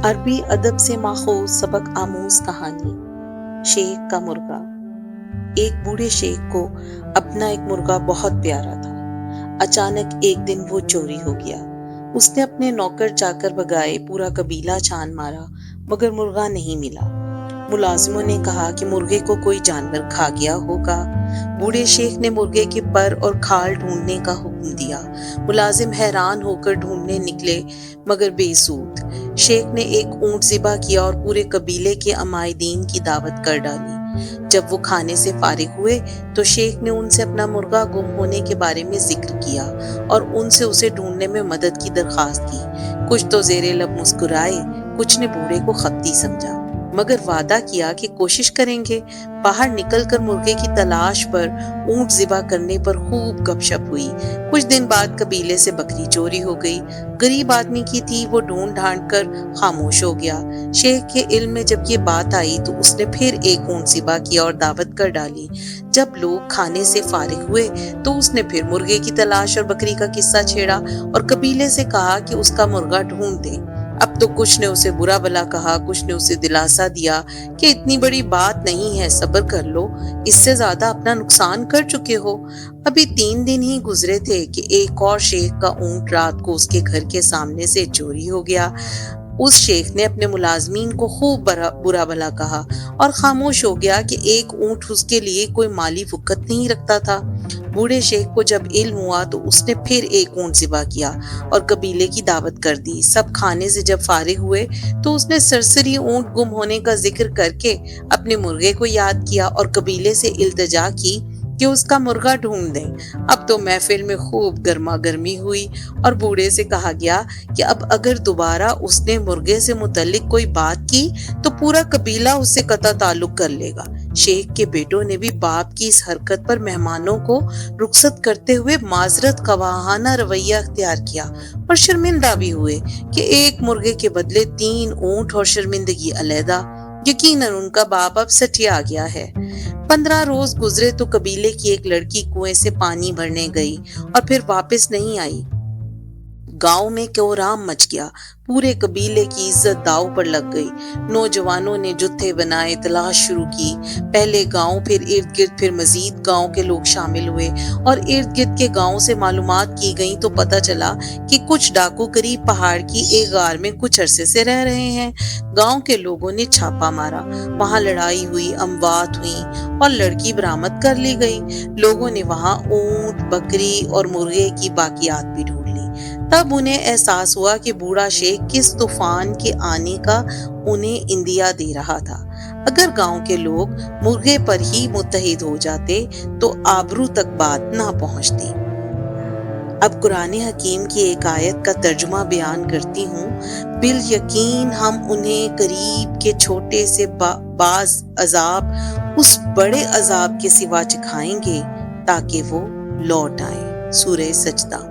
عربی ادب سے ماخوذ سبق آموز کہانی شیخ کا مرغا۔ ایک بوڑھے شیخ کو اپنا ایک مرغا بہت پیارا تھا۔ اچانک ایک دن وہ چوری ہو گیا۔ اس نے اپنے نوکر چاکر بھگائے، پورا قبیلہ چھان مارا، مگر مرغا نہیں ملا۔ ملازموں نے کہا کہ مرغے کو کوئی جانور کھا گیا ہوگا۔ بوڑھے شیخ نے مرغے کے پر اور کھال ڈھونڈنے کا حکم دیا۔ ملازم حیران ہو کر ڈھونڈنے نکلے مگر بے سود۔ شیخ نے ایک اونٹ ذبح کیا اور پورے قبیلے کے عمائدین کی دعوت کر ڈالی۔ جب وہ کھانے سے فارغ ہوئے تو شیخ نے ان سے اپنا مرغا گم ہونے کے بارے میں ذکر کیا اور ان سے اسے ڈھونڈنے میں مدد کی درخواست کی۔ کچھ تو زیر لب مسکرائے، کچھ نے بوڑھے کو خپتی سمجھا، مگر وعدہ کیا کہ کوشش کریں گے۔ باہر نکل کر مرغے کی تلاش پر، اونٹ ذبح کرنے پر خوب گپ شپ ہوئی۔ کچھ دن بعد قبیلے سے بکری چوری ہو گئی۔ غریب آدمی کی تھی، وہ ڈھونڈ ڈھانڈ کر خاموش ہو گیا۔ شیخ کے علم میں جب یہ بات آئی تو اس نے پھر ایک اونٹ ذبح کیا اور دعوت کر ڈالی۔ جب لوگ کھانے سے فارغ ہوئے تو اس نے پھر مرغے کی تلاش اور بکری کا قصہ چھیڑا اور قبیلے سے کہا کہ اس کا مرغا ڈھونڈ دیں۔ اب تو کچھ نے اسے برا بھلا کہا، کچھ نے اسے دلاسا دیا کہ اتنی بڑی بات نہیں ہے، صبر کر لو، اس سے زیادہ اپنا نقصان کر چکے ہو۔ ابھی 3 دن ہی گزرے تھے کہ ایک اور شیخ کا اونٹ رات کو اس کے گھر کے سامنے سے چوری ہو گیا۔ اس شیخ نے اپنے ملازمین کو خوب برا بھلا کہا اور خاموش ہو گیا کہ ایک اونٹ اس کے لیے کوئی مالی وقت نہیں رکھتا تھا۔ بوڑھے شیخ کو جب علم ہوا تو اس نے پھر ایک اونٹ ذبح کیا اور قبیلے کی دعوت کر دی۔ سب کھانے سے جب فارغ ہوئے تو اس نے سرسری اونٹ گم ہونے کا ذکر کر کے اپنے مرغے کو یاد کیا اور قبیلے سے التجا کی کہ اس کا مرغا ڈھونڈ دیں۔ اب تو محفل میں خوب گرما گرمی ہوئی اور بوڑھے سے کہا گیا کہ اب اگر دوبارہ اس نے مرغے سے متعلق کوئی بات کی تو پورا قبیلہ اس سے قطع تعلق کر لے گا۔ شیخ کے بیٹوں نے بھی باپ کی اس حرکت پر مہمانوں کو رخصت کرتے ہوئے معذرت خواہانہ رویہ اختیار کیا اور شرمندہ بھی ہوئے کہ ایک مرغے کے بدلے 3 اونٹ اور شرمندگی علیحدہ۔ یقیناً ان کا باپ اب سٹیا گیا ہے۔ 15 روز گزرے تو قبیلے کی ایک لڑکی کنویں سے پانی بھرنے گئی اور پھر واپس نہیں آئی۔ گاؤں میں کوہرام مچ گیا، پورے قبیلے کی عزت داؤ پر لگ گئی۔ نوجوانوں نے جتھے بنائے، تلاش شروع کی۔ پہلے گاؤں، پھر ارد گرد، پھر مزید گاؤں کے لوگ شامل ہوئے اور ارد گرد کے گاؤں سے معلومات کی گئیں تو پتہ چلا کہ کچھ ڈاکو قریب پہاڑ کی ایک غار میں کچھ عرصے سے رہ رہے ہیں۔ گاؤں کے لوگوں نے چھاپا مارا، وہاں لڑائی ہوئی، اموات ہوئیں اور لڑکی برآمد کر لی گئی۔ لوگوں نے وہاں اونٹ، بکری اور مرغے کی باقیات بھی ڈھونڈ لی۔ تب انہیں احساس ہوا کہ بوڑھا شیخ کس طوفان کے آنے کا انہیں اندیا دے رہا تھا۔ اگر گاؤں کے لوگ مرغے پر ہی متحد ہو جاتے تو آبرو تک بات نہ پہنچتی۔ اب قرآن حکیم کی ایک آیت کا ترجمہ بیان کرتی ہوں۔ بالیقین ہم انہیں قریب کے چھوٹے سے بعض عذاب اس بڑے عذاب کے سوا چکھائیں گے تاکہ وہ لوٹ آئیں۔ سورہ سجدہ۔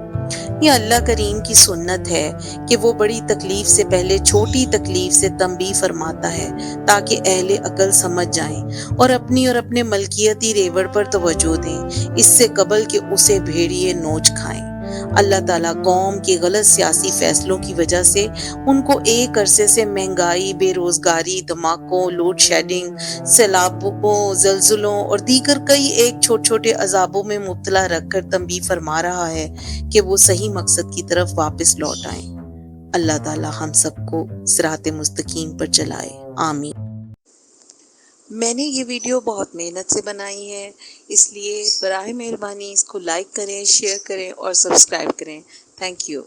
یہ اللہ کریم کی سنت ہے کہ وہ بڑی تکلیف سے پہلے چھوٹی تکلیف سے تنبیہ فرماتا ہے تاکہ اہل عقل سمجھ جائیں اور اپنی اور اپنے ملکیتی ریوڑ پر توجہ دیں، اس سے قبل کہ اسے بھیڑیے نوچ کھائیں۔ اللہ تعالیٰ قوم کے غلط سیاسی فیصلوں کی وجہ سے ان کو ایک عرصے سے مہنگائی، بے روزگاری، دھماکوں، لوڈ شیڈنگ، سیلابوں، زلزلوں اور دیگر کئی ایک چھوٹے چھوٹے عذابوں میں مبتلا رکھ کر تنبیہ فرما رہا ہے کہ وہ صحیح مقصد کی طرف واپس لوٹ آئیں۔ اللہ تعالیٰ ہم سب کو صراط مستقیم پر چلائے، آمین۔ میں نے یہ ویڈیو بہت محنت سے بنائی ہے، اس لیے براہ مہربانی اس کو لائک کریں، شیئر کریں اور سبسکرائب کریں۔ Thank you.